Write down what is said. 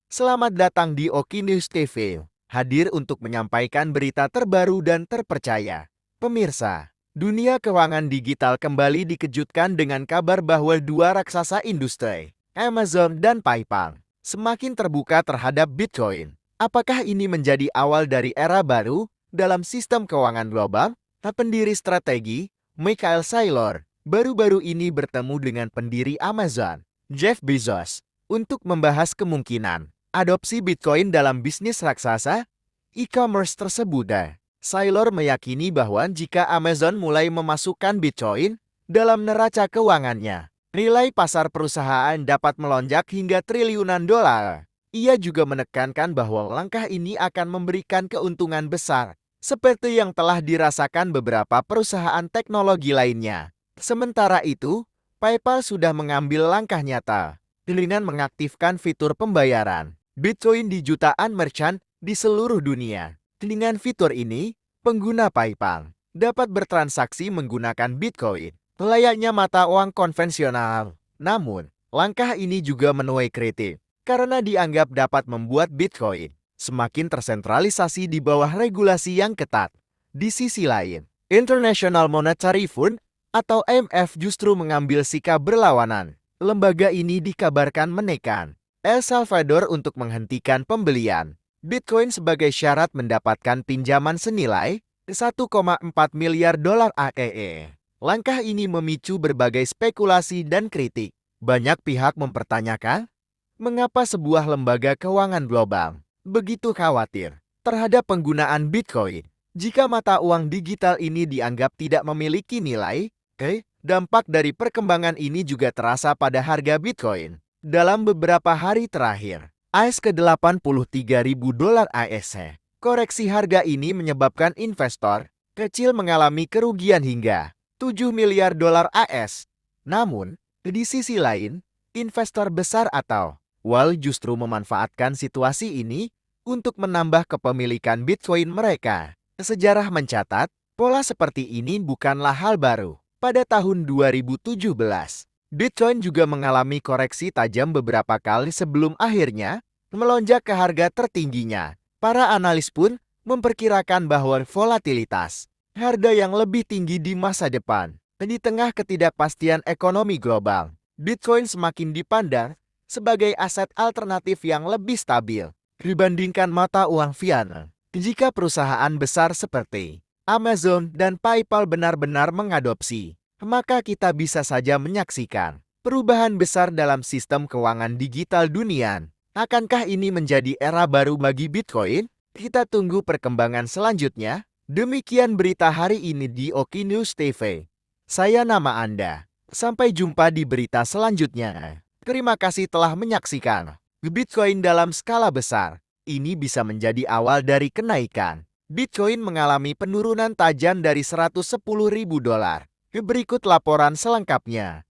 Selamat datang di Oki News TV, hadir untuk menyampaikan berita terbaru dan terpercaya. Pemirsa, dunia keuangan digital kembali dikejutkan dengan kabar bahwa dua raksasa industri, Amazon dan PayPal, semakin terbuka terhadap Bitcoin. Apakah ini menjadi awal dari era baru dalam sistem keuangan global? Pendiri strategi, Michael Saylor, baru-baru ini bertemu dengan pendiri Amazon, Jeff Bezos, untuk membahas kemungkinan adopsi Bitcoin dalam bisnis raksasa e-commerce tersebut. Saylor meyakini bahwa jika Amazon mulai memasukkan Bitcoin dalam neraca keuangannya, nilai pasar perusahaan dapat melonjak hingga triliunan dolar. Ia juga menekankan bahwa langkah ini akan memberikan keuntungan besar, seperti yang telah dirasakan beberapa perusahaan teknologi lainnya. Sementara itu, PayPal sudah mengambil langkah nyata dengan mengaktifkan fitur pembayaran Bitcoin di jutaan merchant di seluruh dunia. Dengan fitur ini, pengguna PayPal dapat bertransaksi menggunakan Bitcoin layaknya mata uang konvensional. Namun, langkah ini juga menuai kritik karena dianggap dapat membuat Bitcoin semakin tersentralisasi di bawah regulasi yang ketat. Di sisi lain, International Monetary Fund atau IMF justru mengambil sikap berlawanan. Lembaga ini dikabarkan menekan El Salvador untuk menghentikan pembelian Bitcoin sebagai syarat mendapatkan pinjaman senilai 1,4 miliar dolar AEE. Langkah ini memicu berbagai spekulasi dan kritik. Banyak pihak mempertanyakan, mengapa sebuah lembaga keuangan global begitu khawatir terhadap penggunaan Bitcoin jika mata uang digital ini dianggap tidak memiliki nilai? Dampak dari perkembangan ini juga terasa pada harga Bitcoin. Dalam beberapa hari terakhir, AS ke 83.000 dolar AS. Koreksi harga ini menyebabkan investor kecil mengalami kerugian hingga 7 miliar dolar AS. Namun, di sisi lain, investor besar atau whale justru memanfaatkan situasi ini untuk menambah kepemilikan Bitcoin mereka. Sejarah mencatat, pola seperti ini bukanlah hal baru. Pada tahun 2017, Bitcoin juga mengalami koreksi tajam beberapa kali sebelum akhirnya melonjak ke harga tertingginya. Para analis pun memperkirakan bahwa volatilitas harga yang lebih tinggi di masa depan. Di tengah ketidakpastian ekonomi global, Bitcoin semakin dipandang sebagai aset alternatif yang lebih stabil dibandingkan mata uang fiat. Jika perusahaan besar seperti Amazon dan PayPal benar-benar mengadopsi, maka kita bisa saja menyaksikan perubahan besar dalam sistem keuangan digital dunia. Akankah ini menjadi era baru bagi Bitcoin? Kita tunggu perkembangan selanjutnya. Demikian berita hari ini di Oki News TV. Saya nama Anda. Sampai jumpa di berita selanjutnya. Terima kasih telah menyaksikan. Bitcoin dalam skala besar. Ini bisa menjadi awal dari kenaikan. Bitcoin mengalami penurunan tajam dari 110.000 dolar. Berikut laporan selengkapnya.